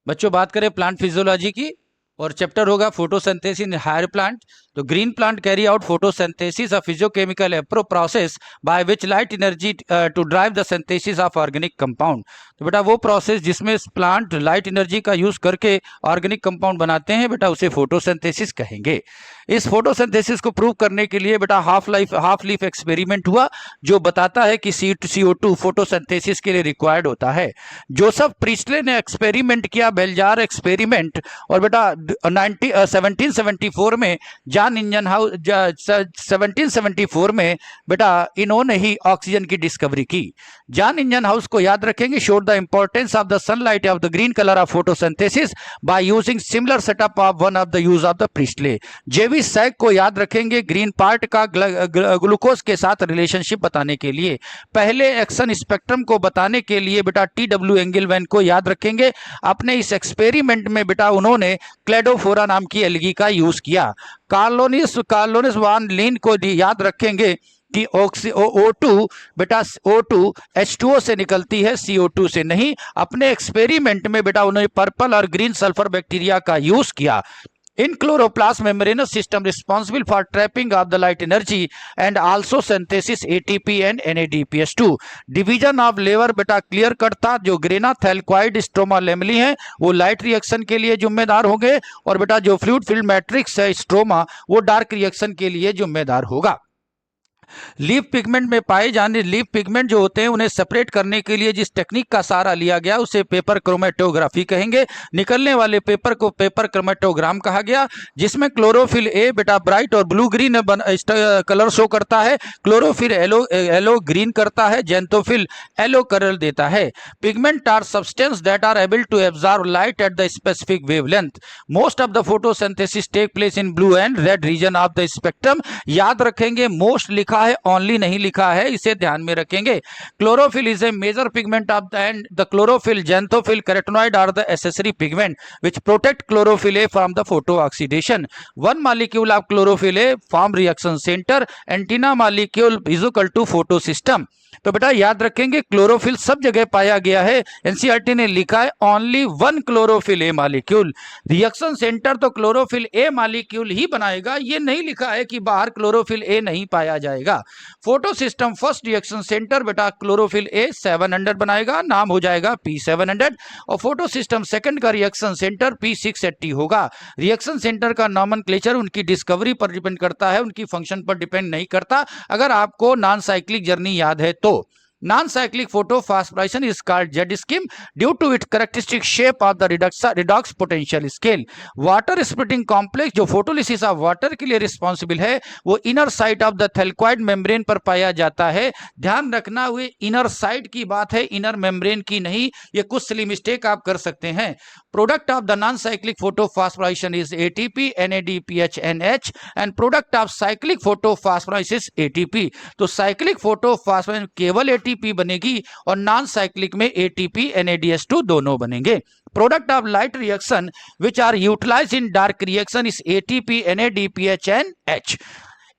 बच्चों बात करें प्लांट फिजियोलॉजी की और चैप्टर होगा फोटोसिंथेसिस इन हायर प्लांट। तो green plant carry out photosynthesis a physiochemical process by which light energy to drive the synthesis of organic compound. तो बेटा वो प्रोसेस जिसमें प्लांट लाइट एनर्जी का यूज करके ऑर्गेनिक कंपाउंड बनाते हैं बेटा उसे फोटोसिंथेसिस कहेंगे। इस फोटोसिंथेसिस को प्रूव करने के लिए बेटा हाफ लीफ एक्सपेरिमेंट हुआ जो बताता है कि CO2 फोटोसिंथेसिस के लिए रिक्वायर्ड होता है। जोसेफ प्रीस्टले ने एक्सपेरिमेंट किया, बेलजार एक्सपेरिमेंट, और बेटा 1774 में जॉन इंजनहाउस 1774 में बेटा इन्होंने ही ऑक्सीजन की डिस्कवरी की। जॉन इंजनहाउस को याद रखेंगे, showed the importance of the sunlight of the green colour of photosynthesis by using similar setup of one of the use of the Priestley. Jewish sac को याद रखेंगे, ग्रीन पार्ट का glucose के साथ रिलेशनशिप बताने के लिए। पहले एक्शन स्पेक्ट्रम को बताने के लिए बेटा TW एंगलमैन को याद रखेंगे। अपने इस एक्सपेरिमेंट में बेटा उन्होंने क्लेडोफोरा नाम की एल्गी का यूज किया। कार्लोनिस वान लीन को याद रखेंगे कि O2 बेटा O2 H2O से निकलती है, CO2 से नहीं। अपने एक्सपेरिमेंट में बेटा उन्होंने पर्पल और ग्रीन सल्फर बैक्टीरिया का यूज किया। In chloroplast membranous system responsible for trapping of the light energy and also synthesis ATP and NADPH2। Division of लेवर बेटा क्लियर कट था। जो ग्रेना थैलक्वाइड स्ट्रोमा लेमली है वो लाइट रिएक्शन के लिए जिम्मेदार होंगे, और बेटा जो फ्लूइड फिल्म मैट्रिक्स है स्ट्रोमा वो डार्क रिएक्शन के लिए जिम्मेदार होगा। लीफ पिगमेंट में पाए जाने लीफ पिगमेंट जो होते हैं उन्हें सेपरेट करने के लिए जिस टेक्निक का सहारा लिया गया उसे पेपर क्रोमेटोग्राफी कहेंगे। निकलने वाले पेपर को पेपर क्रोमेटोग्राम कहा गया, जिसमें क्लोरोफिल ए बेटा ब्राइट और ब्लू ग्रीन कलर शो करता है, क्लोरोफिल येलो ग्रीन करता है, जेंथोफिल येलो कलर देता है। Pigment are substance that are able to absorb light at the specific wavelength. Most of the photosynthesis take place in blue and red region of the spectrum. याद रखेंगे most लिखा है, only नहीं लिखा है, इसे ध्यान में रखेंगे। Chlorophyll is a major pigment of the and the chlorophyll, xanthophyll, carotenoid are the accessory pigment which protect chlorophyll A from the photo-oxidation. One molecule of chlorophyll A form reaction center, antenna molecule is equal to photosystem। तो बेटा याद रखेंगे chlorophyll सब जगह पाया गया है। NCERT ने लिखा है only one chlorophyll A molecule. Reaction centre तो क्लोरोफिल ए मॉलिक्यूल ही बनाएगा, ये नहीं लिखा है कि बाहर क्लोरोफिल ए नहीं पाया जाएगा। Photo system first reaction centre बेटा क्लोरोफिल ए 700 बनाएगा, नाम हो जाएगा P700, और फोटो सिस्टम सेकंड का रिएक्शन सेंटर P680 होगा। रिएक्शन सेंटर का नॉमेनक्लेचर उनकी डिस्कवरी पर डिपेंड करता है, उनकी फंक्शन पर डिपेंड नहीं करता। अगर आपको नॉन साइक्लिक जर्नी याद है तो non-cyclic photophosphoration is called Z scheme due to its characteristic shape of the redox potential scale। Water splitting complex जो फोटोलिसिस ऑफ वाटर के लिए रिस्पॉन्सिबल है वो inner side of the thylakoid membrane पर पाया जाता है। ध्यान रखना हुए इनर साइड की बात है, इनर मेम्ब्रेन की नहीं, ये कुछ सिली मिस्टेक आप कर सकते हैं। Product of the non cyclic photophosphorylation is ATP NADPH NH and product of cyclic photophosphorylation ATP। तो साइक्लिक फोटोफॉस्फोराइलेशन केवल ATP बनेगी और नॉन साइक्लिक में ATP NADH2 दोनों बनेंगे। Product of light reaction which are utilised in dark reaction is ATP NADPH NH।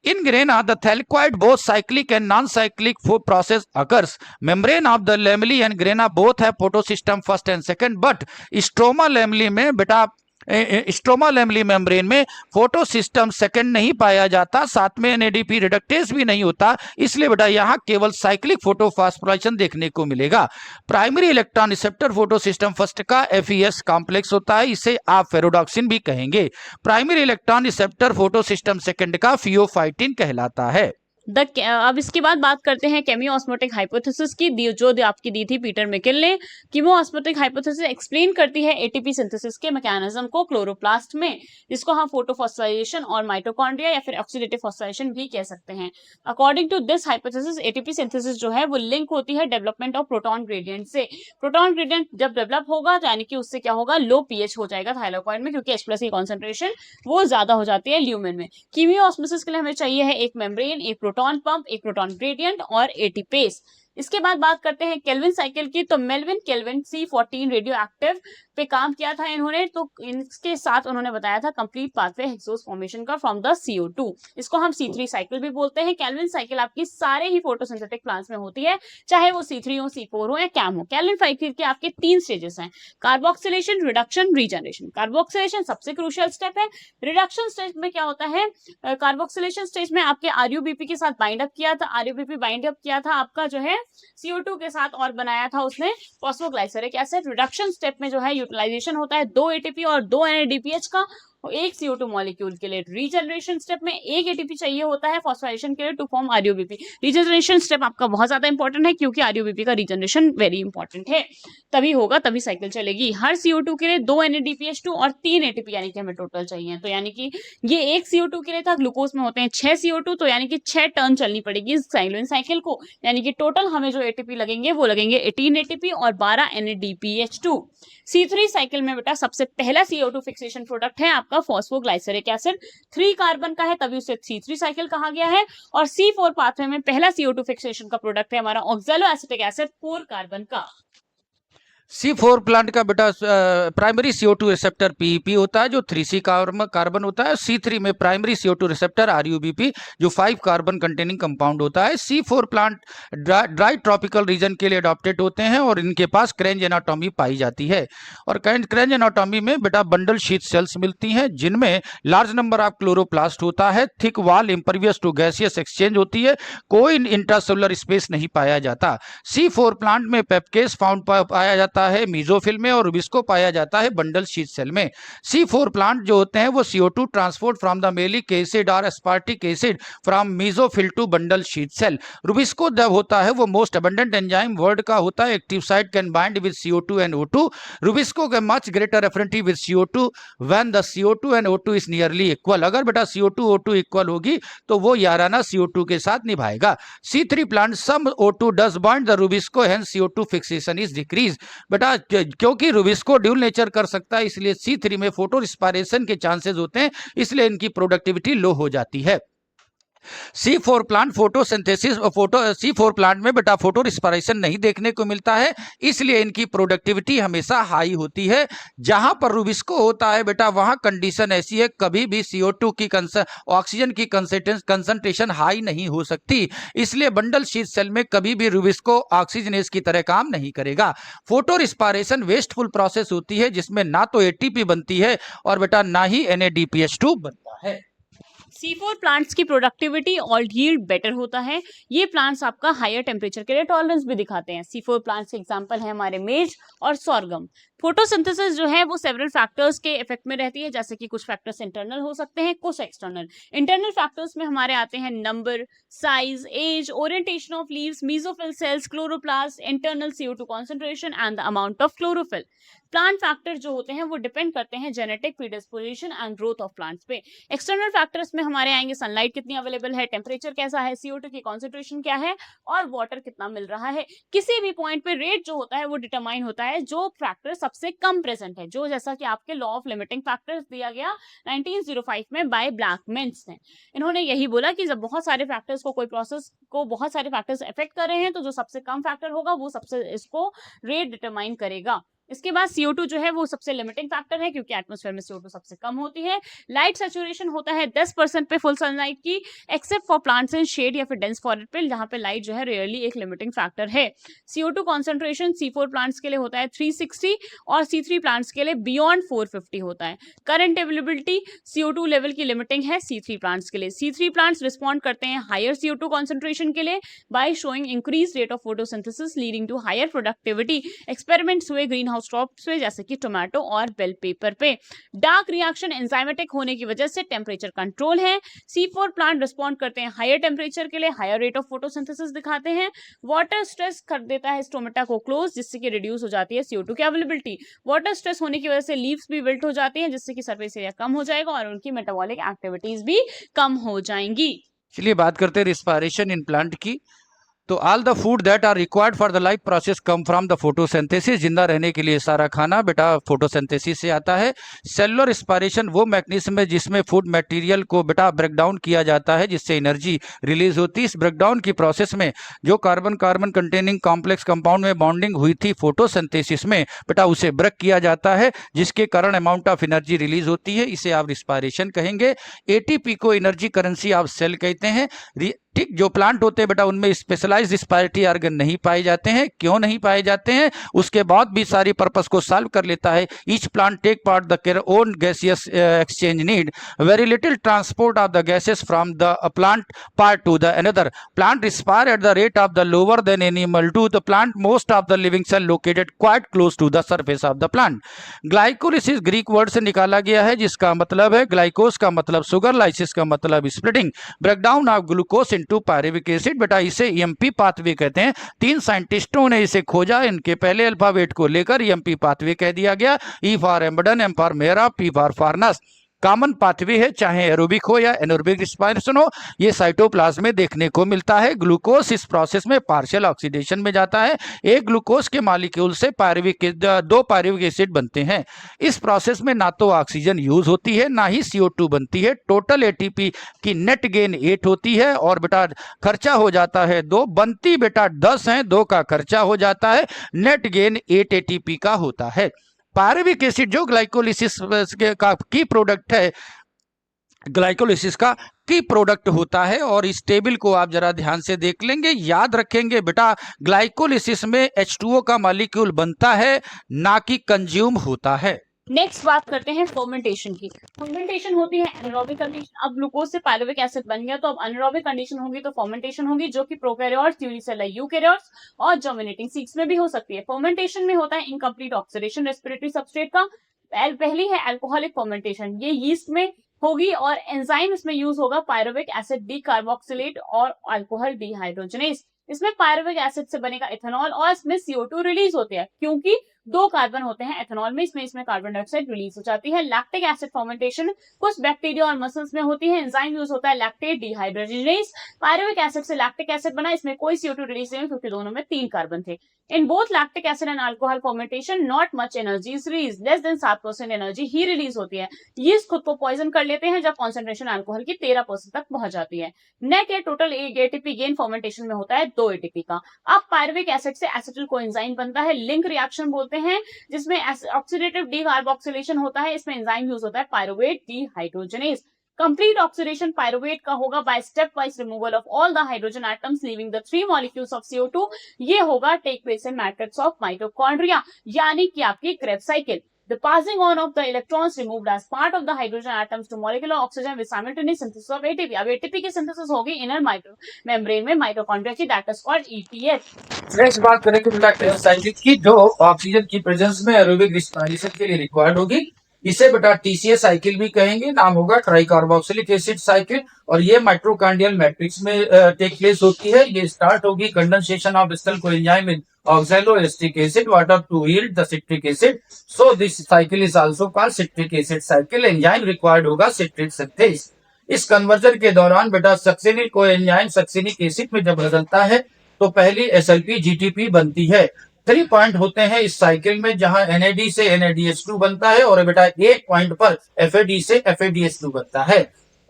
In grana, the thalliquid both cyclic and non-cyclic process occurs. Membrane of the lamella and grana both have photosystem first and second, but stroma lamella में बेटा stroma लेमली membrane में photo system second नहीं पाया जाता, साथ में NADP reductase भी नहीं होता, इसलिए बेटा यहाँ केवल साइक्लिक फोटोफॉस्फोराइलेशन देखने को मिलेगा। Primary electron receptor photo system first का FES कॉम्प्लेक्स होता है, इसे आप फेरोडॉक्सिन भी कहेंगे। Primary electron receptor photo system second का फियोफाइटिन कहलाता है। अब इसके बाद बात करते हैं केमियोस्मोटिक हाइपोथेसिस की, जो आपकी दी थी पीटर मिकेल ने। केमियोस्मोटिक हाइपोथेसिस एक्सप्लेन करती है ATP सिंथेसिस के मैकेनिज्म को क्लोरोप्लास्ट में, जिसको हम फोटोफॉस्फोराइलेशन और माइटोकॉन्ड्रिया या फिर ऑक्सीडेटिव फॉस्फोराइलेशन भी कह सकते हैं। According to this hypothesis ATP synthesis जो है वो लिंक होती है डेवलपमेंट ऑफ प्रोटॉन ग्रेडियंट से। प्रोटॉन ग्रेडियंट जब डेवलप होगा तो यानी कि उससे क्या होगा, लो pH हो जाएगा थाइलाकोइड में, क्योंकि H+ की कॉन्सेंट्रेशन वो ज्यादा हो जाती है ल्यूमेन में। कीमियोस्मोसिस के लिए हमें चाहिए है एक मेम्ब्रेन, एक प्रोटॉन पंप, एक प्रोटॉन ग्रेडियंट और ATPase। इसके बाद बात करते हैं केल्विन साइकिल की। तो Melvin kelvin C14 radio active पे काम किया था इन्होंने। तो इसके साथ उन्होंने बताया था कंप्लीट पाथवे हेक्सोस फॉर्मेशन का फ्रॉम द CO2। इसको हम C3 साइकिल भी बोलते हैं। केल्विन साइकिल आपकी सारे ही फोटोसिंथेटिक प्लांट्स में होती है, चाहे वो C3 हो, C4 हो या कैम हो। केल्विन साइकिल के आपके 3 स्टेजेस हैं, कार्बोक्सिलेशन, रिडक्शन, रीजनरेशन। कार्बोक्सिलेशन सबसे क्रूशियल स्टेप है। रिडक्शन स्टेज में क्या होता है, कार्बोक्सिलेशन स्टेज में आपके RUBP के साथ बाइंड अप किया था, RUBP बाइंड अप किया था आपका जो है CO2 के साथ और बनाया था उसने फॉस्फोग्लाइसरिक एसिड। रिडक्शन स्टेप में जो है यूटिलाइजेशन होता है 2 ATP और 2 NADPH का, एक CO2 मॉलिक्यूल के लिए। रीजनरेशन स्टेप में 1 ATP चाहिए होता है फॉस्फोराइलेशन के लिए to form RUBP। Regeneration step आपका बहुत ज्यादा इंपॉर्टेंट है क्योंकि RUBP का रीजनरेशन वेरी इंपॉर्टेंट है, तभी होगा तभी साइकिल चलेगी। हर CO2 के लिए 2 NADPH2 और 3 ATP यानी कि हमें टोटल चाहिए। तो यानी कि ये एक CO2 के लिए था, ग्लूकोज में होते हैं 6 CO2, तो यानी कि 6 टर्न चलनी पड़ेगी इस केल्विन साइकिल को। यानी कि टोटल हमें जो ATP लगेंगे वो लगेंगे 18 ATP और 12 NADPH2। C3 साइकिल में बेटा सबसे पहला CO2 फिक्सेशन प्रोडक्ट है आपका फॉस्फोग्लाइसरिक एसिड, 3 कार्बन का है, तभी उसे C3 साइकिल कहा गया है। और C4 पाथवे में पहला CO2 फिक्सेशन का प्रोडक्ट है हमारा ऑक्सैलो एसिटिक एसिड, 4 कार्बन का। C4 प्लांट का बेटा प्राइमरी CO2 रिसेप्टर PEP होता है जो 3C कार्बन होता है। C3 में प्राइमरी CO2 रिसेप्टर RUBP जो 5 कार्बन कंटेनिंग कंपाउंड होता है। C4 plant dry tropical region के लिए अडॉप्टेड होते हैं और इनके पास क्रेंज एनाटॉमी पाई जाती है। और क्रेंज एनाटॉमी में बेटा बंडल शीथ सेल्स मिलती हैं जिनमें लार्ज नंबर ऑफ क्लोरोप्लास्ट होता है, thick wall impervious to gaseous exchange होती है, कोई इंट्रासेलुलर स्पेस नहीं पाया जाता। C4 प्लांट में पेप्केस फाउंड पाया जाता है मीजोफिल में और रुबिस्को पाया जाता है बंडल शीथ सेल में। C4 प्लांट जो होते हैं वो CO2 transport from the malic acid और aspartic acid from mesophyll to bundle sheath cell. Rubisco जब होता है वो मोस्ट अबंडेंट एंजाइम वर्ड का होता है। Active site can bind with CO2 and O2। Rubisco के much greater affinity with CO2 when the CO2 and O2 is nearly equal. अगर बेटा CO2 O2 इक्वल होगी तो वो याराना CO2 के साथ निभाएगा। C3 plant some O2 does bind the rubisco hence CO2 fixation is decrease. बेटा क्योंकि रुबिस्को ड्यूल नेचर कर सकता है इसलिए C3 में फोटो रिस्पायरेशन के चांसेस होते हैं, इसलिए इनकी प्रोडक्टिविटी लो हो जाती है। C4 plant photosynthesis C4 plant में बेटा फोटो रिस्पायरेशन नहीं देखने को मिलता है, इसलिए इनकी प्रोडक्टिविटी हमेशा हाई होती है। जहां पर रुबिस्को होता है बेटा वहां कंडीशन ऐसी है कभी भी CO2 की ऑक्सीजन की कंसंट्रेशन हाई नहीं हो सकती, इसलिए बंडल शीथ सेल में कभी भी रुबिस्को ऑक्सीजनेज की तरह काम नहीं करेगा। फोटो रिस्पायरेशन वेस्टफुल प्रोसेस होती है जिसमें ना तो ATP बनती है और बेटा ना ही NADPH2 बनता है। C4 प्लांट्स की प्रोडक्टिविटी और यील्ड बेटर होता है। ये प्लांट्स आपका हायर टेम्परेचर के लिए टॉलरेंस भी दिखाते हैं। C4 प्लांट्स के एग्जांपल है हमारे मेज और सॉर्गम। फोटोसिंथेसिस जो है वो सेवरल फैक्टर्स के इफेक्ट में रहती है, जैसे कि कुछ फैक्टर्स इंटरनल हो सकते हैं, कुछ एक्सटर्नल। इंटरनल फैक्टर्स में हमारे आते हैं number, size, age, orientation of leaves, mesophyll cells, chloroplast, internal CO2 concentration and the amount of chlorophyll. Plant factor जो होते हैं वो डिपेंड करते हैं genetic predisposition and growth of plants पे। एक्सटर्नल फैक्टर्स में हमारे आएंगे सनलाइट कितनी अवेलेबल है, टेम्परेचर कैसा है, CO2 की कॉन्सेंट्रेशन क्या है और वाटर कितना मिल रहा है। किसी भी पॉइंट पे रेट जो होता है वो डिटरमाइन होता है जो फैक्टर सबसे कम प्रेजेंट है, जो जैसा कि आपके लॉ ऑफ लिमिटिंग फैक्टर्स दिया गया 1905 में बाय ब्लैकमेन्स ने। इन्होंने यही बोला कि जब बहुत सारे फैक्टर्स को कोई प्रोसेस को बहुत सारे फैक्टर्स इफेक्ट कर रहे हैं तो जो सबसे कम फैक्टर होगा वो सबसे इसको रेट डिटरमाइन करेगा। इसके बाद CO2 जो है वो सबसे लिमिटिंग फैक्टर है क्योंकि एटमॉस्फेयर में CO2 सबसे कम होती है। लाइट सैचुरेशन होता है 10% पे फुल सनलाइट की, except for plants in shade या फिर डेंस फॉरेस्ट पे जहां पे लाइट जो है रियरली एक लिमिटिंग फैक्टर है। CO2 कॉन्सेंट्रेशन C4 प्लांट्स के लिए होता है 360 और C3 प्लांट्स के लिए बियॉन्ड 450 होता है। करंट अवेलेबिलिटी CO2 लेवल की लिमिटिंग है C3 प्लांट्स के लिए। C3 प्लांट्स रिस्पॉन्ड करते हैं हायर CO2 कॉन्सेंट्रेशन के लिए by showing increase rate of photosynthesis leading to higher productivity. Experiments हुए ग्रीन हाउस क्रॉप्स पे जैसे कि टोमेटो और बेल पेपर पे। डार्क रिएक्शन एंजाइमेटिक होने की वजह से टेम्परेचर कंट्रोल है। C4 प्लांट रिस्पॉन्ड करते हैं हायर टेम्परेचर के लिए, हायर रेट ऑफ फोटोसिंथेसिस दिखाते हैं। वाटर स्ट्रेस कर देता है स्टोमेटा को क्लोज जिससे कि रिड्यूस हो जाती है CO2 की अवेलेबिलिटी। वाटर स्ट्रेस होने की वजह से लीव्स भी विल्ट हो जाती हैं जिससे कि सरफेस एरिया कम हो जाएगा और उनकी मेटाबॉलिक एक्टिविटीज भी कम हो जाएंगी। चलिए बात करते हैं रिस्पायरेशन इन प्लांट की। तो all the food that are required for the life process come from the photosynthesis. जिंदा रहने के लिए सारा खाना बेटा फोटोसिंथेसिस से आता है। सेलुलर रिस्पायरेशन वो मैकेनिज्म है जिसमें फूड मटेरियल को बेटा ब्रेक डाउन किया जाता है जिससे एनर्जी रिलीज होती है। इस ब्रेक डाउन की प्रोसेस में जो carbon carbon containing complex compound में बॉन्डिंग हुई थी फोटोसिंथेसिस में बेटा उसे ब्रेक किया जाता है जिसके कारण अमाउंट ऑफ एनर्जी रिलीज होती है। इसे आप रिस्पायरेशन कहेंगे। एटीपी को एनर्जी करेंसी ऑफ सेल कहते हैं। ठीक, जो प्लांट होते हैं बेटा उनमें स्पेशलाइज्ड रिस्पायरेटरी ऑर्गन नहीं पाए जाते हैं। क्यों नहीं पाए जाते हैं? उसके बाद भी सारी पर्पस को सॉल्व कर लेता है। Each plant take part the own gaseous exchange need very little transport of the gases from the plant part to the another plant respire at the rate of the lower than animal to the plant most of the living cell located quite close to the surface of the plant. Glycolysis Greek word से निकाला गया है जिसका मतलब है ग्लाइकोस का मतलब sugar, lysis का मतलब splitting, breakdown of glucose into pyruvic acid. बेटा इसे ईएमपी पाथवे कहते हैं। 3 साइंटिस्टों ने इसे खोजा। इनके पहले अल्फाबेट को लेकर ईएमपी पाथवे कह दिया गया। ई फॉर एम्बडन, एम फॉर मेरा, पी फॉर फार्नस। कॉमन पाथवे है, चाहे एरोबिक हो या एनोरोबिक रिस्पायरेशन हो, ये साइटोप्लाज्म में देखने को मिलता है। ग्लूकोज इस प्रोसेस में पार्शियल ऑक्सीडेशन में जाता है। एक ग्लूकोज के मॉलिक्यूल से दो पायरुविक एसिड बनते हैं। इस प्रोसेस में ना तो ऑक्सीजन यूज होती है ना ही CO2 बनती है। टोटल एटीपी की नेट गेन 8 होती है और बेटा खर्चा हो जाता है 2, बनती बेटा 10 है, 2 का खर्चा हो जाता है, नेट गेन 8 एटीपी का होता है। पायरुविक एसिड जो ग्लाइकोलिसिस का की प्रोडक्ट है, ग्लाइकोलिसिस का की प्रोडक्ट होता है। और इस टेबल को आप जरा ध्यान से देख लेंगे, याद रखेंगे बेटा ग्लाइकोलिसिस में H2O का मॉलिक्यूल बनता है ना कि कंज्यूम होता है। नेक्स्ट बात करते हैं फर्मेंटेशन की। फर्मेंटेशन होती है एनारोबिक कंडीशन। अब ग्लूकोज से पायरुविक एसिड बन गया तो अब एनारोबिक कंडीशन होगी तो फर्मेंटेशन होगी, जो कि प्रोकैरियोट्स, यूनिसेलुलर यूकैरियोट्स और जर्मिनेटिंग सीड्स में भी हो सकती है। फर्मेंटेशन में होता है इनकम्प्लीट ऑक्सीडेशन रेस्पिरेटरी सबस्ट्रेट का। पहली है अल्कोहलिक फर्मेंटेशन, ये यीस्ट में होगी और एंजाइम इसमें यूज होगा पायरुविक एसिड डी कार्बोक्सिलेट और अल्कोहल डिहाइड्रोजनेज। इसमें पायरुविक एसिड से बनेगा इथेनॉल और इसमें CO2 रिलीज होते हैं क्योंकि 2 कार्बन होते हैं एथेनॉल में, इसमें कार्बन डाइऑक्साइड रिलीज हो जाती है। लैक्टिक एसिड फर्मेंटेशन कुछ बैक्टीरिया और मसल्स में होती है। एंजाइम यूज होता है लैक्टेट डिहाइड्रोजनेज। पायरुविक एसिड से लैक्टिक एसिड बना, इसमें कोई CO2 रिलीज नहीं क्योंकि दोनों में 3 कार्बन थे। In both lactic acid and alcohol fermentation not much energy is release, less than 7% energy he release होती है। यीस्ट खुद को पॉइजन कर लेते हैं जब कॉन्सेंट्रेशन अल्कोहल की 13% तक पहुंच जाती है। नेट या टोटल एटीपी गेन फर्मेंटेशन में होता है 2 एटीपी का। अब पायरुविक एसिड से एसिटिल कोएंजाइम बनता है, लिंक रिएक्शन बोलते हैं, जिसमें ऑक्सीडेटिव डीकार्बोक्सिलेशन होता है। इसमें एंजाइम यूज होता है pyruvate dehydrogenase. Complete oxidation pyruvate का होगा by stepwise removal of all the hydrogen atoms leaving the 3 molecules of CO2। ये होगा take place in matrix of mitochondria, यानी कि आपकी Krebs cycle. The passing on of the electrons removed as part of the hydrogen atoms to molecular oxygen with simultaneous synthesis of ATP। अब ATP की synthesis होगी inner membrane में mitochondria की, that is called ETH। Next बात करेंगे बेटा Krebs cycle की, जो ऑक्सीजन की प्रेजेंस में एरोबिक रिस्पायरेशन के लिए रिक्वायर्ड होगी। इसे बेटा TCA साइकिल भी कहेंगे, नाम होगा ट्राई कार्बोक्सिलिक एसिड साइकिल। और ये माइटोकॉन्ड्रियल मैट्रिक्स में टेक प्लेस होती है। ये स्टार्ट होगी condensation of acetyl coenzyme in oxaloacetic acid water to yield the citric acid, so this cycle is also called citric acid cycle। Enzyme required होगा citric synthase। इस conversion के दौरान बेटा सक्सेनिक कोएंजाइम सक्सेनिक एसिड में जब बदलता है तो पहली SLP GTP बनती है। 3 पॉइंट होते हैं इस साइकिल में, जहां NAD से NADH2 बनता है और बेटा एक पॉइंट पर FAD से FADH2 बनता है।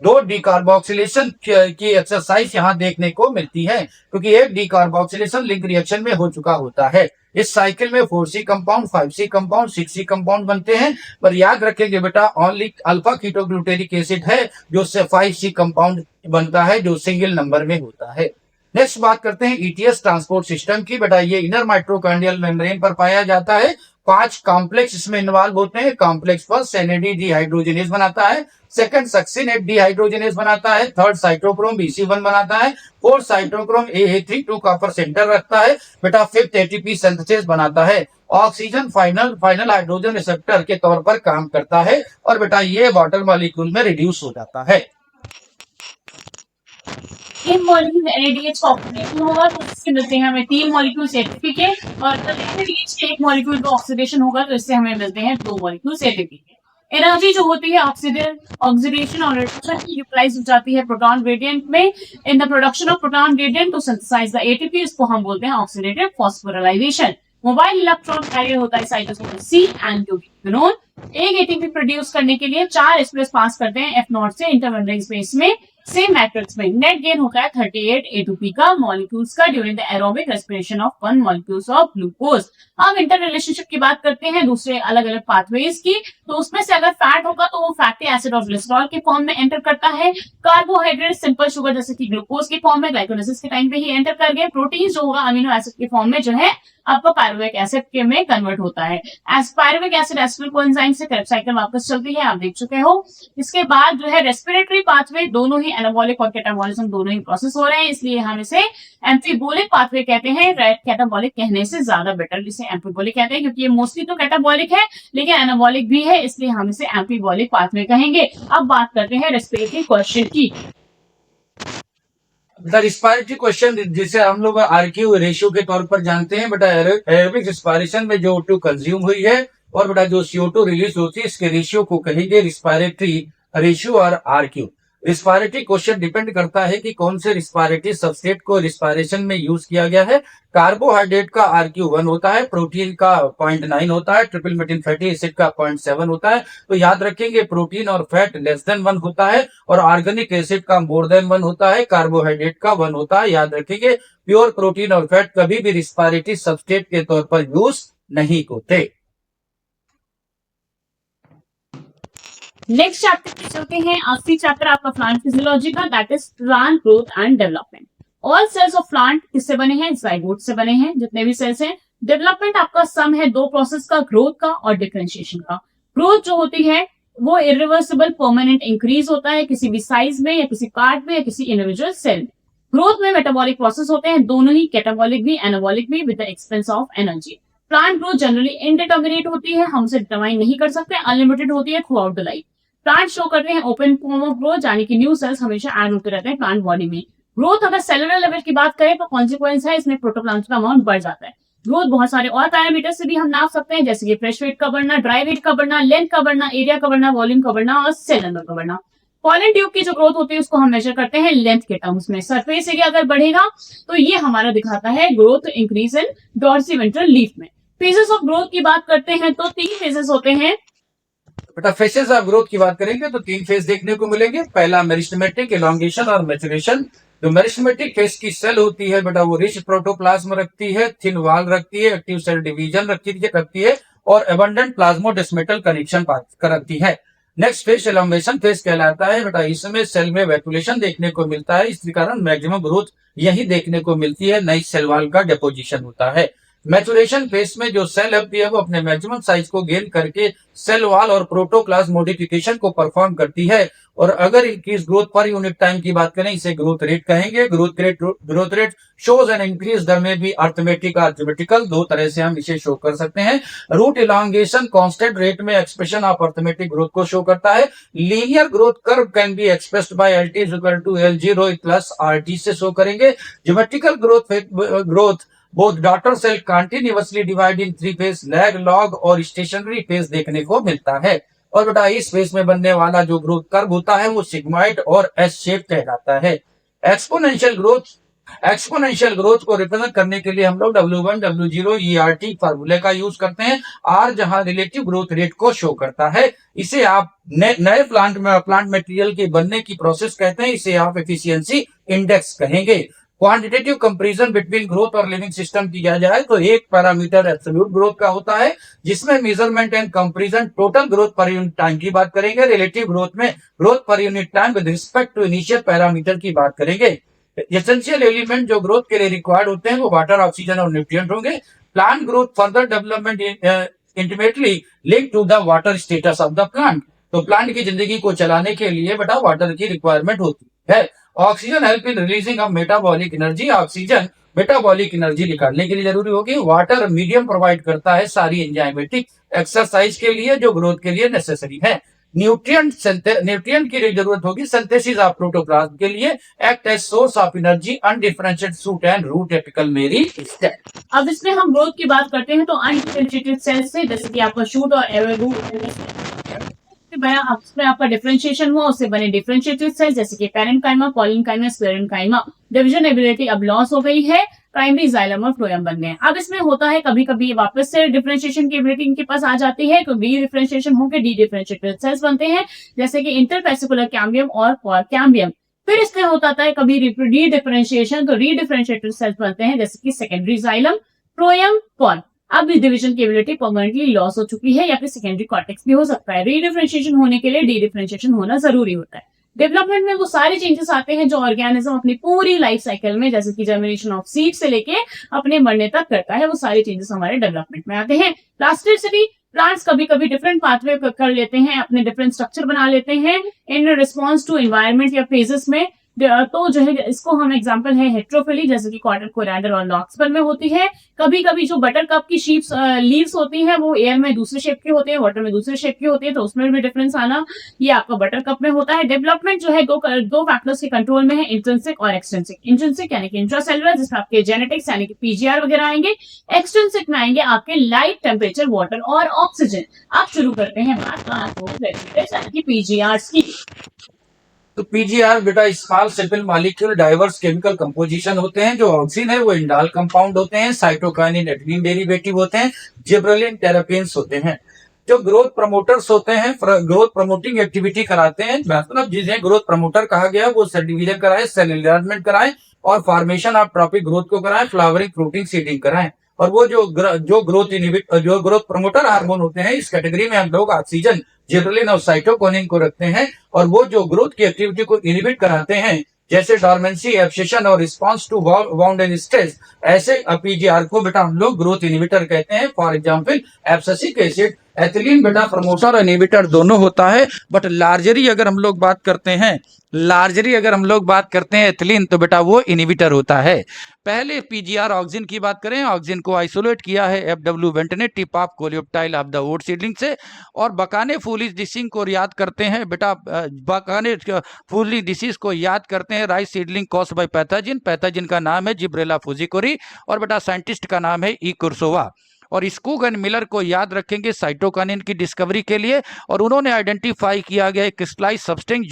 2 डीकार्बोक्सिलेशन की एक्सरसाइज यहाँ देखने को मिलती है क्योंकि एक डीकार्बोक्सिलेशन लिंक रिएक्शन में हो चुका होता है। इस साइकिल में 4C compound, 5C compound, 6C compound बनते हैं, पर याद रखेंगे बेटा ओनली अल्फा कीटोग्लूटेरिक एसिड है जो 5C कंपाउंड बनता है, जो सिंगल नंबर में होता है। नेक्स्ट बात करते हैं ETS ट्रांसपोर्ट सिस्टम की। बेटा ये इनर माइटोकॉन्ड्रियल मेम्ब्रेन पर पाया जाता है। 5 कॉम्प्लेक्स इसमें इन्वॉल्व होते हैं। कॉम्प्लेक्स फर्स्ट NAD डिहाइड्रोजनेज बनाता है, सेकंड सक्सिनेट डिहाइड्रोजनेज बनाता है, थर्ड साइटोक्रोम BC1 बनाता है, fourth cytochrome AA3 2 copper centre रखता है, बेटा फिफ्थ ATP सिंथेसिस बनाता है। ऑक्सीजन फाइनल हाइड्रोजन रिसेप्टर के तौर पर काम करता है और बेटा ये वाटर मॉलिक्यूल में रिड्यूस हो जाता है। इन मॉलिक्यूल NADH का ऑक्सीडेशन होगा तो इससे मिलते हैं हमें 3 मॉलिक्यूल्स ATP के, और NADH के एक मॉलिक्यूल का ऑक्सीडेशन होगा तो इससे हमें मिलते हैं 2 मॉलिक्यूल्स ATP के। एनर्जी जो होती है ऑक्सीडेशन और रिडक्शन यूटिलाइज हो जाती है प्रोटॉन ग्रेडियंट में in the production of proton gradient to synthesise the ATP, इसको हम बोलते हैं oxidative phosphorylation. Mobile electron carrier होता है साइटोसोल सी एंड क्यूबिनोन। एक एटीपी प्रोड्यूस करने के लिए 4 एक्सप्रेस पास करते हैं एफ नॉट से इंटरमेम्ब्रेन स्पेस में सेम मैट्रिक्स में। नेट गेन होता है 38 एटीपी का मॉलिक्यूल्स का during the aerobic respiration of 1 molecules of glucose. अब इंटर रिलेशनशिप की बात करते हैं दूसरे अलग अलग पाथवेज की, तो उसमें से अगर फैट होगा तो वो फैटी एसिड और ग्लिसरॉल के फॉर्म में एंटर करता है। कार्बोहाइड्रेट सिंपल शुगर जैसे कि ग्लूकोज के फॉर्म में ग्लाइकोलाइसिस के टाइम पे ही एंटर कर गए। प्रोटीन जो होगा अमीनो एसिड के फॉर्म में जो है आपका पायरुविक एसिड के में कन्वर्ट होता है। S pyruvic acid acetyl coenzyme से क्रेब्स साइकिल वापस चलती है, आप देख चुके हो। इसके बाद जो है रेस्पिरेटरी पाथवे, दोनों ही एनाबॉलिक और कैटाबॉलिज्म दोनों ही प्रोसेस हो रहे हैं, इसलिए हम इसे एम्फीबोलिक पाथवे कहते हैं। कैटाबॉलिक कहने से ज्यादा बेटर इसे एम्फीबोलिक कहते हैं, क्योंकि ये मोस्टली तो कैटाबॉलिक है लेकिन एनाबॉलिक भी है, इसलिए हम इसे एम्फीबोलिक पाथवे कहेंगे। अब बात करते हैं रेस्पिरेटरी क्वेश्चन की। द रिस्पायरेटरी क्वेश्चन जिसे हम लोग आरक्यू रेशियो के तौर पर जानते हैं, बेटा एरोबिक रिस्पायरेशन में जो O2 कंज्यूम हुई है और बेटा जो CO2 रिलीज होती है, इसके रेशियो को कहेंगे रिस्पायरेटरी रेशियो और आरक्यू। रिस्पायरेटरी क्वेश्चन डिपेंड करता है कि कौन से रिस्पायरेटरी सबस्ट्रेट को रिस्पायरेशन में यूज किया गया है। कार्बोहाइड्रेट का आरक्यू 1 होता है, प्रोटीन का 0.9 होता है, ट्रिपल मेथिल फैटी एसिड का 0.7 होता है। तो याद रखेंगे प्रोटीन और फैट लेस देन 1 होता है और ऑर्गेनिक एसिड का मोर देन 1 होता है, कार्बोहाइड्रेट का 1 होता है। याद रखेंगे प्योर प्रोटीन और फैट कभी भी रिस्पायरेटरी सबस्ट्रेट के तौर पर यूज नहीं होते। नेक्स्ट चैप्टर पे चलते हैं। आखिरी चैप्टर आपका प्लांट फिजियोलॉजी का, that is plant growth and development. All cells of plant किससे बने हैं? जाइगोट से बने हैं, जितने भी सेल्स हैं। डेवलपमेंट आपका सम है दो प्रोसेस का, ग्रोथ का और डिफरेंशिएशन का। ग्रोथ जो होती है वो इरिवर्सिबल परमानेंट इंक्रीज होता है किसी भी साइज में या किसी पार्ट में या किसी इंडिविजुअल सेल में। ग्रोथ में मेटाबॉलिक प्रोसेस होते हैं, दोनों ही कैटाबॉलिक भी एनाबॉलिक भी, with the expense of energy. Plant growth generally indeterminate होती है, हम उसे डिटरमाइन नहीं कर सकते, अनलिमिटेड होती है through out the life. Plant show करते हैं ओपन फॉर्म ऑफ ग्रोथ, यानी कि न्यू सेल्स हमेशा ऐड होते रहते हैं प्लांट बॉडी में। ग्रोथ अगर सेलुलर लेवल की बात करें तो कॉन्सिक्वेंस है इसमें प्रोटोप्लाज्म का अमाउंट बढ़ जाता है। ग्रोथ बहुत सारे और पैरामीटर से भी हम नाप सकते हैं, जैसे कि फ्रेश वेट का बढ़ना, ड्राई वेट का बढ़ना, लेंथ का बढ़ना, एरिया का बढ़ना, वॉल्यूम का बढ़ना और सेल नंबर का बढ़ना। पॉलन ट्यूब की जो ग्रोथ होती है उसको हम मेजर करते हैं लेंथ के टर्म्स में। सरफेस एरिया अगर बढ़ेगा तो ये हमारा दिखाता है ग्रोथ इंक्रीज इन डॉर्सीवेंट्रल लीफ में। फेजेस ऑफ ग्रोथ की बात करते हैं तो 3 फेजेस होते हैं। बेटा फेजेस ऑफ ग्रोथ की बात करेंगे तो 3 फेज देखने को मिलेंगे। पहला मेरिस्टेमेटिक, एलोंगेशन और मैचुरेशन। जो मेरिस्टेमेटिक फेज की सेल होती है बेटा वो रिच प्रोटोप्लाज्म रखती है, थिन वॉल रखती है, एक्टिव सेल डिवीजन रखती है और एबंडेंट प्लाज्मोडेस्मेटल कनेक्शन रखती है। नेक्स्ट फेज एलोंगेशन फेज कहलाता है बेटा, इसमें सेल में वैक्यूलेशन देखने को मिलता है, इसके कारण मैक्सिमम ग्रोथ यही देखने को मिलती है, नई सेल वॉल का डेपोजिशन होता है। मैचुरेशन फेज में जो सेल होती है वो अपने मैक्सिमम साइज को गेन करके सेल वॉल और प्रोटोप्लाज्म मॉडिफिकेशन को परफॉर्म करती है। और अगर increase growth per unit time की बात करें इसे ग्रोथ रेट कहेंगे। Growth rate shows an increase, दर में भी अर्थमेटिक और ज्योमेट्रिकल, दो तरह से हम इसे शो कर सकते हैं। रूट इलांगेशन कांस्टेंट रेट में एक्सप्रेशन ऑफ अर्थमेटिक ग्रोथ को शो करता है। Linear growth curve can be expressed by LT equal to L0 plus RT से शो करेंगे। Geometrical growth both daughter cell continuously divide in 3 phase, lag, log और stationary phase देखने को मिलता है। और बेटा इस फेज में बनने वाला जो ग्रोथ कर्व होता है वो सिग्मॉइड और एस शेप कहलाता है। एक्सपोनेंशियल ग्रोथ को रिप्रेजेंट करने के लिए हम लोग W1 W0 ERT फार्मूले का यूज करते हैं। R जहां रिलेटिव ग्रोथ रेट को शो करता है, इसे आप नए प्लांट मटेरियल के बनने की प्रोसेस कहते हैं, इसे आप एफिशिएंसी इंडेक्स कहेंगे। क्वांटिटेटिव कंपैरिजन बिटवीन ग्रोथ और लिविंग सिस्टम किया जाए तो एक पैरामीटर एब्सोल्यूट ग्रोथ का होता है, जिसमें measurement and comparison total growth per unit time की बात करेंगे। रिलेटिव ग्रोथ में growth per unit time with respect to initial parameter की बात करेंगे। एसेंशियल एलिमेंट जो ग्रोथ के लिए रिक्वायर्ड होते हैं वो वाटर, ऑक्सीजन और न्यूट्रिएंट होंगे। Plant growth further development intimately link to the water status of the plant. तो प्लांट की जिंदगी को चलाने के लिए बेटा वाटर की रिक्वायरमेंट होती है। Oxygen help in releasing of metabolic energy, oxygen metabolic energy निकालने के लिए जरूरी होगी। वाटर मीडियम प्रोवाइड करता है सारी एंजाइमेटिक एक्सरसाइज के लिए जो ग्रोथ के लिए नेसेसरी है। न्यूट्रिएंट की जरूरत होगी सिंथेसिस ऑफ प्रोटोप्लाज्म के लिए, act as source of energy, undifferentiated shoot and root apical meristem. अब इसमें हम ग्रोथ की बात करते हैं तो अनडिफरेंशिएटेड सेल्स से, जैसे कि आपका शूट और रूट के बना उसमें आपका डिफरेंशिएशन हुआ, उससे बने डिफरेंशिएटेड सेल्स जैसे कि पैरेन्काइमा, पॉलिनकाइमा, स्क्लेरेन्काइमा, डिवीजन एबिलिटी अब लॉस हो गई है, प्राइमरी जाइलम और फ्लोएम बन गए। अब इसमें होता है कभी कभी वापस से डिफरेंशिएशन की एबिलिटी इनके पास आ जाती है, तो डी डिफरेंशिएशन होकर डी डिफरेंशिएटेड सेल्स बनते हैं जैसे कि इंटरपेसिकुलर कैम्बियम और कैम्बियम। फिर इसमें होता है कभी री डिफरेंशिएशन, तो री डिफरेंशिएटेड सेल्स बनते हैं जैसे कि सेकेंडरी जाइलम, फ्लोएम, पॉल। अब इस डिवीजन की एबिलिटी परमानेंटली लॉस हो चुकी है या फिर सेकेंडरी कॉर्टेक्स भी हो सकता है। री डिफरेंशिएशन होने के लिए डी डिफरेंशिएशन होना जरूरी होता है। डेवलपमेंट में वो सारे चेंजेस आते हैं जो ऑर्गेनिज्म अपनी पूरी लाइफ साइकिल में, जैसे कि जर्मिनेशन ऑफ सीड से लेके अपने मरने तक करता है, वो सारे चेंजेस हमारे डेवलपमेंट में आते हैं। प्लास्टिसिटी, प्लांट्स कभी कभी डिफरेंट पाथवे कर लेते हैं, अपने डिफरेंट स्ट्रक्चर बना लेते हैं इन रिस्पॉन्स टू एनवायरमेंट या फेजेस में। तो जो है इसको हम एग्जांपल है हेट्रोफिली, जैसे कि कॉटन, कोरिएंडर और लॉक्सपन में होती है। कभी कभी जो बटर कप की शीप्स लीव्स होती हैं वो एयर में दूसरे शेप के होते हैं, वाटर में दूसरे शेप के होते हैं, तो उसमें भी डिफरेंस आना ये आपका बटर कप में होता है। डेवलपमेंट जो है दो फैक्टर्स के कंट्रोल में है, इंट्रिंसिक और एक्सट्रिंसिक। इंट्रिंसिक यानी कि इंट्रासेलुलर, जिसमें आपके जेनेटिक्स यानी कि पीजीआर वगैरह आएंगे। एक्सट्रिंसिक में आएंगे आपके लाइट, टेम्परेचर, वाटर और ऑक्सीजन। आप शुरू करते हैं बात यानी कि पीजीआर की। तो पीजीआर बेटा small simple molecule diverse chemical composition होते हैं। जो ऑक्सीन है वो इंडाल कंपाउंड होते हैं, साइटोकाइनिन एथिलीन डेरिवेटिव होते हैं, जिब्रेलिन टेरापेन्स होते हैं। जो ग्रोथ प्रमोटर्स होते हैं, ग्रोथ प्रमोटिंग एक्टिविटी कराते हैं, मतलब जिन्हें ग्रोथ प्रमोटर कहा गया वो सेल डिवीजन कराए, सेल एनलार्जमेंट कराए और फॉर्मेशन ऑफ ट्रॉपिक ग्रोथ को कराए, फ्लावरिंग, फ्रूटिंग, सीडिंग कराएं। और वो जो ग्रोथ प्रमोटर हार्मोन होते हैं, इस कैटेगरी में हम लोग ऑक्सीजन, जिब्रेलिन और साइटोकिनिन को रखते हैं। और वो जो ग्रोथ की एक्टिविटी को इनहिबिट कराते हैं, जैसे डॉर्मेंसी, एब्सेशन और response to wound and stress, ऐसे पीजीआर को बेटा हम लोग ग्रोथ इनहिबिटर कहते हैं। For example abscisic acid, ethylene बेटा प्रमोटर और इनहिबिटर दोनों होता है। बट लार्जरी अगर हम लोग बात करते हैं एथिलीन, तो बेटा वो इनहिबिटर होता है। पहले पीजीआर ऑक्सिन की बात करें, ऑक्सिन को आइसोलेट किया है एफडब्ल्यू वेंटने tip of coleoptile of the oat seedling से। और बकाने फूलिश डिसीज को याद करते हैं बेटा, बकाने फूलिश डिसीज को याद करते हैं rice seedling cause by pathogen का नाम है जिब्रेला फुजिकोरी और बेटा साइंटिस्ट का नाम है ई कुर्सोवा। और स्कूग एंड मिलर को याद रखेंगे साइटोकाइनिन की डिस्कवरी के लिए, और उन्होंने आइडेंटिफाई किया गया एक क्रिस्टलाइज सब्सटेंस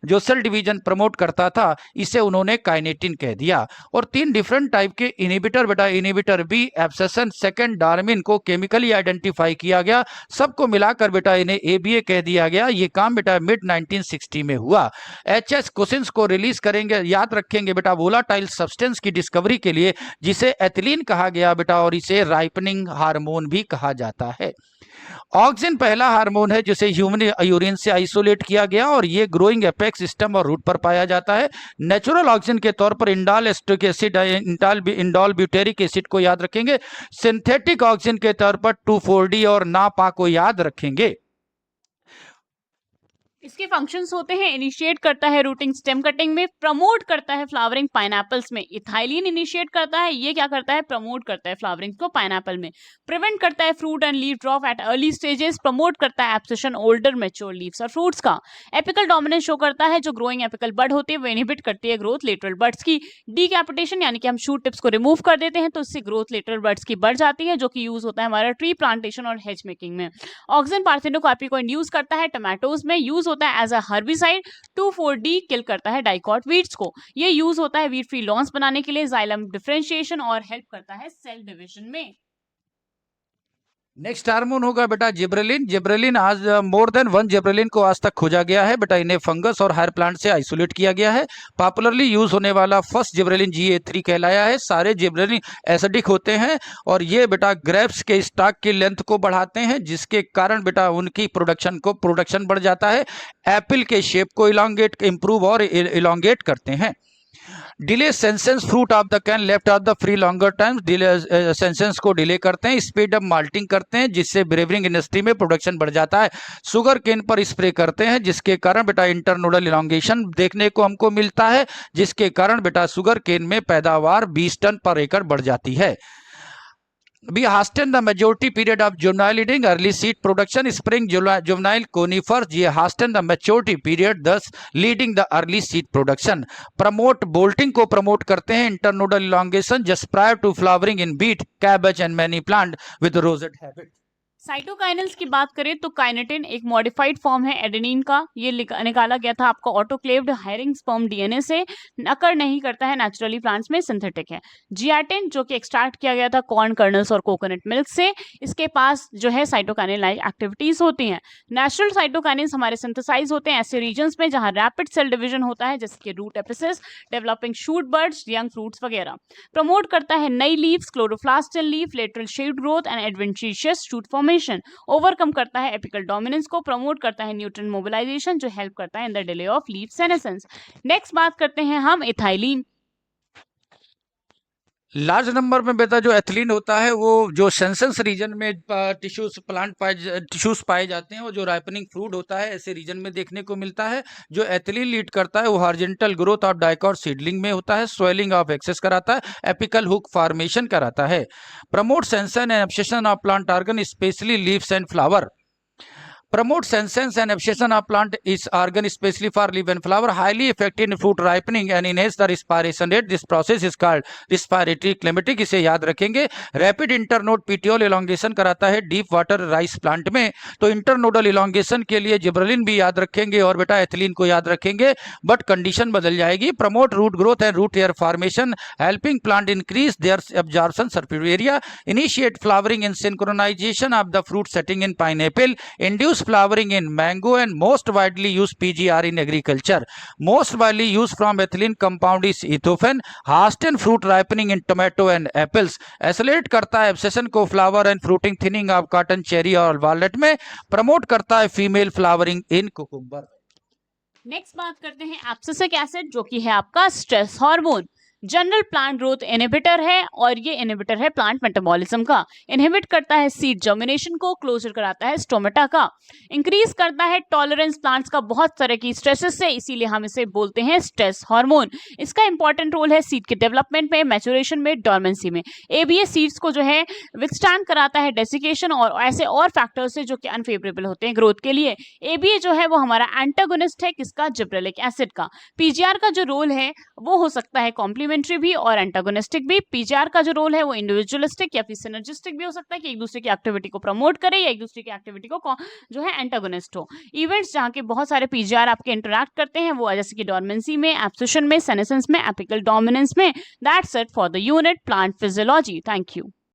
जो सेल डिवीजन प्रमोट करता था, इसे उन्होंने काइनेटिन कह दिया। और 3 डिफरेंट टाइप के इनहिबिटर बेटा, inhibitor B, abscission, second Darwin को केमिकली आइडेंटिफाई किया गया। सबको मिलाकर बेटा इन्हें एबीए कह दिया गया। ये काम बेटा मिड 1960 में हुआ। एचएस कोसिन्स को रिलीज करेंगे, याद रखेंगे बेटा वोलाटाइल सब्सटेंस की डिस्कवरी के लिए, जिसे एथिलीन कहा गया बेटा, और इसे राइपनिंग हार्मोन भी कहा जाता है। ऑक्सिन पहला हार्मोन है जिसे ह्यूमन यूरिन से आइसोलेट किया गया और ये ग्रोइंग एपेक्स सिस्टम और रूट पर पाया जाता है। नेचुरल ऑक्सिन के तौर पर Indal acetic acid, इंडॉल butyric acid को याद रखेंगे। सिंथेटिक ऑक्सिन के तौर पर 2,4-D और नापा को याद रखेंगे। इसके फंक्शंस होते हैं, इनिशिएट करता है रूटिंग स्टेम कटिंग में, प्रमोट करता है फ्लावरिंग पाइनएप्पल्स में। इथाइलिन इनिशिएट करता है, ये क्या करता है, प्रमोट करता है फ्लावरिंग को पाइनएप्पल में। प्रिवेंट करता है fruit and leaf drop at early stages, promote करता है एब्सेशन ओल्डर मैच्योर लीव्स और फ्रूट्स का। एपिकल डोमिनेंस शो करता है, जो ग्रोइंग एपिकल बड होती है वो इनहिबिट करती है ग्रोथ लेटरल बड्स की। डीकैपिटेशन यानी कि हम शूट टिप्स को रिमूव कर देते हैं, तो इससे ग्रोथ लेटरल बड्स की बढ़ जाती है, जो कि यूज होता है हमारा ट्री प्लांटेशन और हेज मेकिंग में। ऑक्सिन पार्थिनोकार्पी को इंड्यूस करता है, टोमेटोज में यूज होता है एज अ हर्बिसाइड। 2,4-D किल करता है डाइकॉट वीड्स को, ये यूज होता है वीट फ्री लॉन्स बनाने के लिए, जाइलम डिफरेंशिएशन और हेल्प करता है सेल डिवीजन में। नेक्स्ट हार्मोन होगा बेटा जिब्रेलिन। जिब्रेलिन आज मोर देन 1 जिब्रेलिन को आज तक खोजा गया है बेटा, इन्हें फंगस और हायर प्लांट से आइसोलेट किया गया है। पॉपुलरली यूज होने वाला फर्स्ट जिब्रेलिन GA3 कहलाया है। सारे जिब्रेलिन एसिडिक होते हैं और ये बेटा ग्रेप्स के स्टॉक की लेंथ को बढ़ाते हैं, जिसके कारण बेटा उनकी प्रोडक्शन बढ़ जाता है। एप्पल के शेप को इंप्रूव और इलोंगेट करते हैं। Delay senescence fruit of the can left of the free longer times, delay senescence को डिले करते हैं। स्पीड अप माल्टिंग करते हैं, जिससे ब्रेवरिंग इंडस्ट्री में प्रोडक्शन बढ़ जाता है। शुगर केन पर स्प्रे करते हैं, जिसके कारण बेटा इंटरनोडल इलोंगेशन देखने को हमको मिलता है, जिसके कारण बेटा शुगर केन में पैदावार 20 टन पर एकड़ बढ़ जाती है। We hasten the majority period of juvenile eating, early seed production, spring juvenile conifers, ये hasten the maturity period, thus leading the early seed production. Promote bolting को promote करते हैं, internodal elongation just prior to flowering in beet, cabbage and many plant with rosette habit. साइटोकाइनेल्स की बात करें तो kinetin एक modified form है adenine का। ये निकाला गया था आपका ऑटोक्लेव्ड हायरिंग स्पर्म डीएनए से, अकर नहीं करता है नेचुरली प्लांट्स में, सिंथेटिक है। जियाटिन जो कि एक्सट्रैक्ट किया गया था कॉर्न कर्नल्स और कोकोनट मिल्क से, इसके पास जो है साइटोकाइनेल लाइक एक्टिविटीज होती हैं। नेचुरल साइटोकाइनेल्स हमारे सिंथेसाइज होते हैं ऐसे रीजन्स में जहां रैपिड सेल डिवीजन होता है, जैसे कि root apices, developing shoot buds, young fruits वगैरह। प्रमोट करता है नई leaves, chloroplast in leaf, lateral shoot growth and adventitious shoot formation. Overcome करता है एपिकल डोमिनेंस को, प्रमोट करता है न्यूट्रिएंट मोबिलाइजेशन जो हेल्प करता है in the delay of leaf senescence. Next बात करते हैं हम इथाइलिन। लार्ज नंबर में बेटा जो एथिलीन होता है वो जो सेंसेंस रीजन में टिश्यूज पाए जाते हैं, और जो राइपनिंग फ्रूट होता है ऐसे रीजन में देखने को मिलता है। जो एथिलीन लीड करता है वो horizontal growth of dicot seedling में होता है, स्वेलिंग ऑफ एक्सेस कराता है, एपिकल हुक फॉर्मेशन कराता है। Promote sanction and abscission of plant organ specially leaves and flower. Promote senescence and abscission of plant is organ especially for leaf and flower, highly effective in fruit ripening and enhance the respiration rate. This process is called respiratory climatic. इसे याद रखेंगे। Rapid internode petiole elongation कराता है deep water rice plant में, तो internodal elongation के लिए gibberellin भी याद रखेंगे और बेटा एथिलीन को याद रखेंगे, बट कंडीशन बदल जाएगी। Promote root growth and root hair formation, helping plant increase their absorption surface area, initiate flowering and synchronisation of the fruit setting in pineapple, induce flowering in mango, and most widely used PGR in agriculture. Most widely used from ethylene compound is ethofen. Hasten fruit ripening in tomato and apples. Accelerate करता है abscission को flower and fruiting thinning of cotton, cherry और walnut में. Promote करता है female flowering in cucumber. Next बात करते हैं एब्सिसिक एसिड जो कि है आपका stress hormone. General plant growth inhibitor है और ये इनहिबिटर है प्लांट मेटाबॉलिज्म का। इनहिबिट करता है सीड जर्मिनेशन को, क्लोजर कराता है स्टोमेटा का, इंक्रीज करता है टॉलरेंस प्लांट्स का बहुत तरह की स्ट्रेसेस से, इसीलिए हम इसे बोलते हैं स्ट्रेस हार्मोन। इसका इंपॉर्टेंट रोल है सीड के डेवलपमेंट में, मैचुरेशन में, डॉर्मेंसी में। एबीए सीड्स को जो है विथस्टैंड कराता है डेसिकेशन और ऐसे और फैक्टर्स से जो कि अनफेवरेबल होते हैं ग्रोथ के लिए। एबीए जो है वो हमारा एंटागोनिस्ट है किसका, जिब्रेलिक एसिड का। पीजीआर का जो रोल है वो हो सकता है कॉम्प्लीमेंट्री भी और एंटागोनिस्टिक भी। पीजीआर का जो रोल है वो इंडिविजुअलिस्टिक या फिर सिनर्जिस्टिक भी हो सकता है कि एक दूसरे की एक्टिविटी को प्रमोट करे या एक दूसरे की एक्टिविटी को जो है एंटागोनिस्ट हो। इवेंट्स जहां के बहुत सारे पीजीआर आपके इंटरैक्ट करते हैं वो जैसे कि डॉर्मेंसी में, एब्सिशन में, सेनेसेंस में, एपिकल डोमिनेंस में। That's it for the unit plant physiology. Thank you.